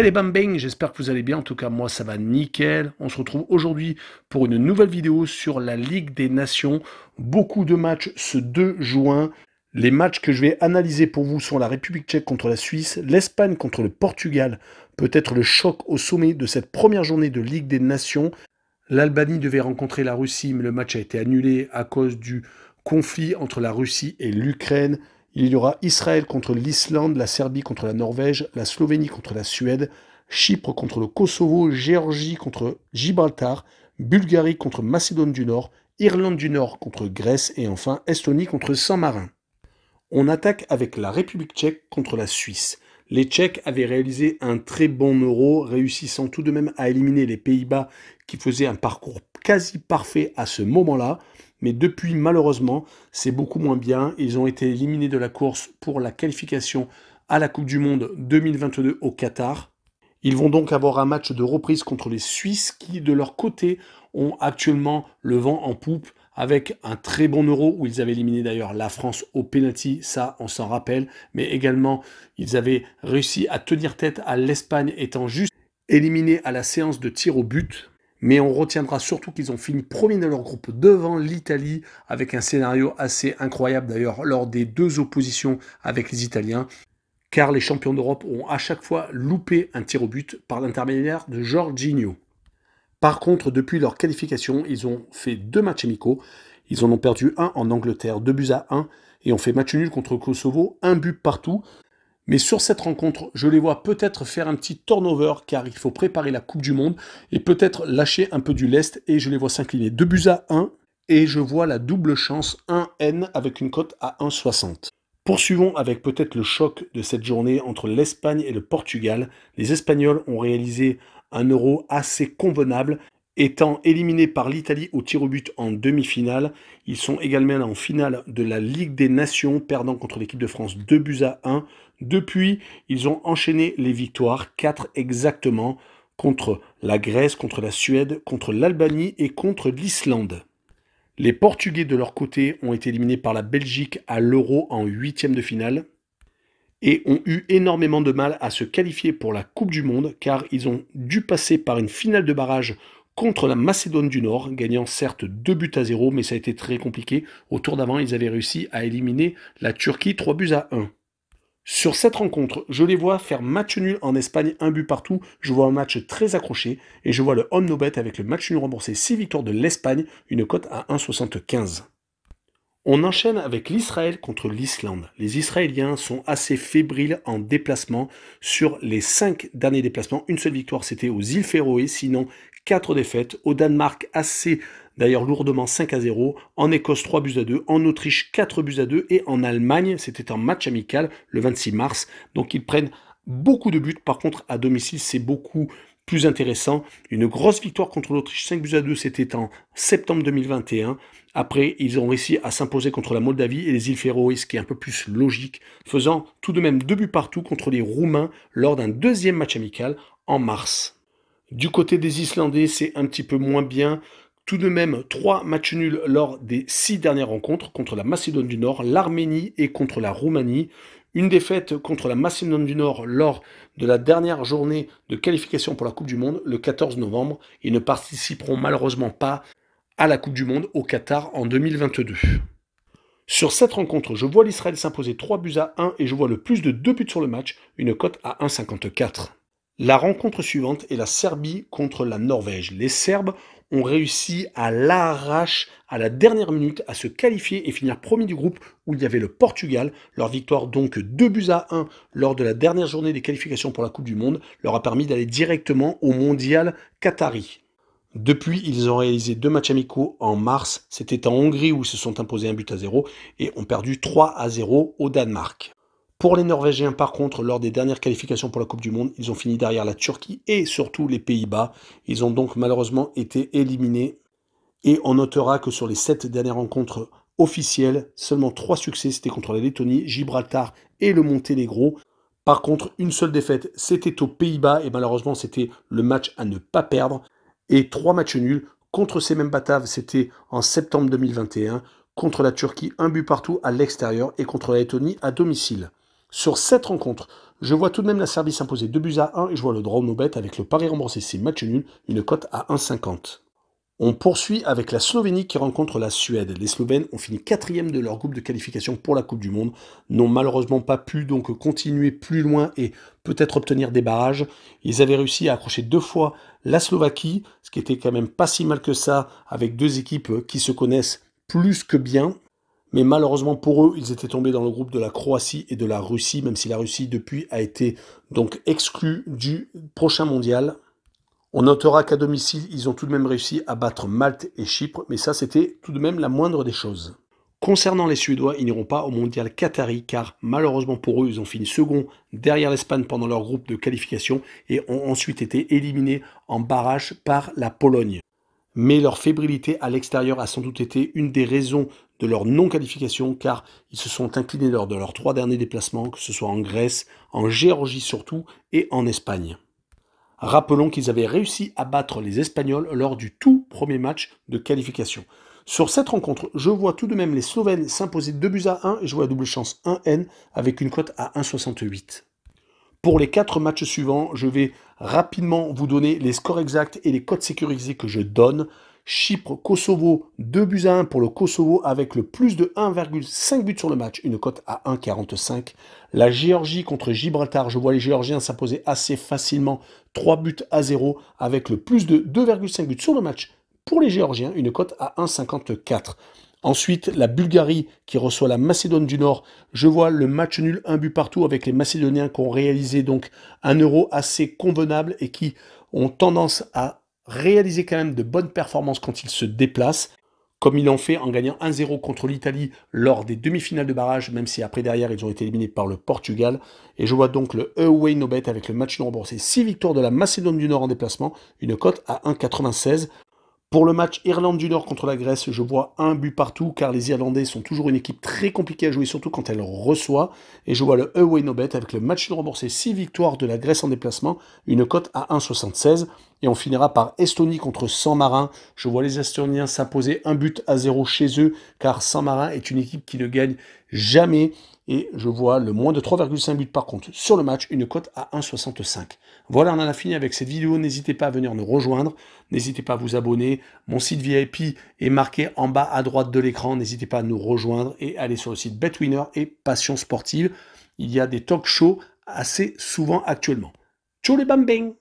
Hey les bambins, j'espère que vous allez bien, en tout cas moi ça va nickel. On se retrouve aujourd'hui pour une nouvelle vidéo sur la Ligue des Nations. Beaucoup de matchs ce 2 juin. Les matchs que je vais analyser pour vous sont la République tchèque contre la Suisse, l'Espagne contre le Portugal, peut-être le choc au sommet de cette première journée de Ligue des Nations. L'Albanie devait rencontrer la Russie, mais le match a été annulé à cause du conflit entre la Russie et l'Ukraine. Il y aura Israël contre l'Islande, la Serbie contre la Norvège, la Slovénie contre la Suède, Chypre contre le Kosovo, Géorgie contre Gibraltar, Bulgarie contre Macédoine du Nord, Irlande du Nord contre Grèce et enfin Estonie contre Saint-Marin. On attaque avec la République tchèque contre la Suisse. Les Tchèques avaient réalisé un très bon euro, réussissant tout de même à éliminer les Pays-Bas qui faisaient un parcours quasi parfait à ce moment-là. Mais depuis, malheureusement, c'est beaucoup moins bien. Ils ont été éliminés de la course pour la qualification à la Coupe du Monde 2022 au Qatar. Ils vont donc avoir un match de reprise contre les Suisses qui, de leur côté, ont actuellement le vent en poupe avec un très bon euro où ils avaient éliminé d'ailleurs la France au penalty, ça on s'en rappelle, mais également ils avaient réussi à tenir tête à l'Espagne étant juste éliminés à la séance de tir au but. Mais on retiendra surtout qu'ils ont fini premier de leur groupe devant l'Italie avec un scénario assez incroyable d'ailleurs lors des deux oppositions avec les Italiens, car les champions d'Europe ont à chaque fois loupé un tir au but par l'intermédiaire de Jorginho. Par contre, depuis leur qualification, ils ont fait 2 matchs amicaux. Ils en ont perdu un en Angleterre, 2-1, et ont fait match nul contre le Kosovo, 1 but partout. Mais sur cette rencontre, je les vois peut-être faire un petit turnover, car il faut préparer la Coupe du Monde, et peut-être lâcher un peu du lest, et je les vois s'incliner 2-1, et je vois la double chance 1N avec une cote à 1,60. Poursuivons avec peut-être le choc de cette journée entre l'Espagne et le Portugal. Les Espagnols ont réalisé un euro assez convenable, étant éliminés par l'Italie au tir au but en demi-finale. Ils sont également en finale de la Ligue des Nations, perdant contre l'équipe de France 2-1. Depuis, ils ont enchaîné les victoires, 4 exactement, contre la Grèce, contre la Suède, contre l'Albanie et contre l'Islande. Les Portugais, de leur côté, ont été éliminés par la Belgique à l'Euro en 8e de finale et ont eu énormément de mal à se qualifier pour la Coupe du Monde car ils ont dû passer par une finale de barrage contre la Macédoine du Nord, gagnant certes 2-0, mais ça a été très compliqué. Au tour d'avant, ils avaient réussi à éliminer la Turquie 3-1. Sur cette rencontre, je les vois faire match nul en Espagne, 1 but partout. Je vois un match très accroché et je vois le on no bet avec le match nul remboursé 6 victoires de l'Espagne, une cote à 1,75. On enchaîne avec l'Israël contre l'Islande. Les Israéliens sont assez fébriles en déplacement. Sur les 5 derniers déplacements, une seule victoire c'était aux îles Féroé, sinon 4 défaites. Au Danemark, assez d'ailleurs lourdement 5-0. En Écosse, 3-2. En Autriche, 4-2. Et en Allemagne, c'était un match amical le 26 mars. Donc ils prennent beaucoup de buts. Par contre, à domicile, c'est beaucoup plus intéressant. Une grosse victoire contre l'Autriche, 5-2, c'était en septembre 2021. Après, ils ont réussi à s'imposer contre la Moldavie et les îles Féroé, ce qui est un peu plus logique, faisant tout de même 2 buts partout contre les Roumains lors d'un deuxième match amical en mars. Du côté des Islandais, c'est un petit peu moins bien. Tout de même, 3 matchs nuls lors des 6 dernières rencontres contre la Macédoine du Nord, l'Arménie et contre la Roumanie. Une défaite contre la Macédoine du Nord lors de la dernière journée de qualification pour la Coupe du Monde, le 14 novembre. Ils ne participeront malheureusement pas à la Coupe du Monde au Qatar en 2022. Sur cette rencontre, je vois l'Israël s'imposer 3-1 et je vois le plus de 2 buts sur le match, une cote à 1,54. La rencontre suivante est la Serbie contre la Norvège. Les Serbes ont réussi à l'arrache à la dernière minute à se qualifier et finir premier du groupe où il y avait le Portugal. Leur victoire donc 2-1 lors de la dernière journée des qualifications pour la Coupe du Monde leur a permis d'aller directement au Mondial Qatari. Depuis, ils ont réalisé 2 matchs amicaux en mars. C'était en Hongrie où ils se sont imposés 1-0 et ont perdu 3-0 au Danemark. Pour les Norvégiens, par contre, lors des dernières qualifications pour la Coupe du Monde, ils ont fini derrière la Turquie et surtout les Pays-Bas. Ils ont donc malheureusement été éliminés. Et on notera que sur les 7 dernières rencontres officielles, seulement 3 succès, c'était contre la Lettonie, Gibraltar et le Monténégro. Par contre, une seule défaite, c'était aux Pays-Bas et malheureusement, c'était le match à ne pas perdre. Et 3 matchs nuls contre ces mêmes Bataves, c'était en septembre 2021, contre la Turquie, 1 but partout à l'extérieur et contre la Lettonie à domicile. Sur cette rencontre, Je vois tout de même la Serbie s'imposer 2 buts à 1 et je vois le draw no bet avec le pari remboursé, c'est match nul, une cote à 1,50. On poursuit avec la Slovénie qui rencontre la Suède. Les Slovènes ont fini 4e de leur groupe de qualification pour la Coupe du Monde, n'ont malheureusement pas pu donc continuer plus loin et peut-être obtenir des barrages. Ils avaient réussi à accrocher 2 fois la Slovaquie, ce qui était quand même pas si mal que ça, avec 2 équipes qui se connaissent plus que bien. Mais malheureusement pour eux, ils étaient tombés dans le groupe de la Croatie et de la Russie, même si la Russie depuis a été donc exclue du prochain mondial. On notera qu'à domicile, ils ont tout de même réussi à battre Malte et Chypre, mais ça c'était tout de même la moindre des choses. Concernant les Suédois, ils n'iront pas au mondial qatari car malheureusement pour eux, ils ont fini second derrière l'Espagne pendant leur groupe de qualification et ont ensuite été éliminés en barrage par la Pologne. Mais leur fébrilité à l'extérieur a sans doute été une des raisons de leur non-qualification car ils se sont inclinés lors de leurs 3 derniers déplacements, que ce soit en Grèce, en Géorgie surtout et en Espagne. Rappelons qu'ils avaient réussi à battre les Espagnols lors du tout premier match de qualification. Sur cette rencontre, je vois tout de même les Slovènes s'imposer 2 buts à 1 et je vois la double chance 1N avec une cote à 1,68. Pour les 4 matchs suivants, je vais rapidement vous donner les scores exacts et les cotes sécurisés que je donne. Chypre-Kosovo, 2 buts à 1 pour le Kosovo avec le plus de 1,5 buts sur le match, une cote à 1,45. La Géorgie contre Gibraltar, je vois les Géorgiens s'imposer assez facilement, 3 buts à 0 avec le plus de 2,5 buts sur le match pour les Géorgiens, une cote à 1,54. Ensuite, la Bulgarie qui reçoit la Macédoine du Nord. Je vois le match nul, 1 but partout avec les Macédoniens qui ont réalisé donc un euro assez convenable et qui ont tendance à réaliser quand même de bonnes performances quand ils se déplacent, comme ils l'ont fait en gagnant 1-0 contre l'Italie lors des demi-finales de barrage, même si après derrière ils ont été éliminés par le Portugal. Et je vois donc le away no bet avec le match nul remboursé. 6 victoires de la Macédoine du Nord en déplacement, une cote à 1,96. Pour le match Irlande du Nord contre la Grèce, je vois 1 but partout, car les Irlandais sont toujours une équipe très compliquée à jouer, surtout quand elle reçoit. Et je vois le away no bet avec le match nul remboursé, 6 victoires de la Grèce en déplacement, une cote à 1,76. Et on finira par Estonie contre San Marin. Je vois les Estoniens s'imposer 1 but à 0 chez eux, car San Marin est une équipe qui ne gagne jamais. Et je vois le moins de 3,5 buts par contre sur le match, une cote à 1,65. Voilà, on en a fini avec cette vidéo. N'hésitez pas à venir nous rejoindre. N'hésitez pas à vous abonner. Mon site VIP est marqué en bas à droite de l'écran. N'hésitez pas à nous rejoindre et aller sur le site BetWinner et Passion Sportive. Il y a des talk shows assez souvent actuellement. Ciao les bambins!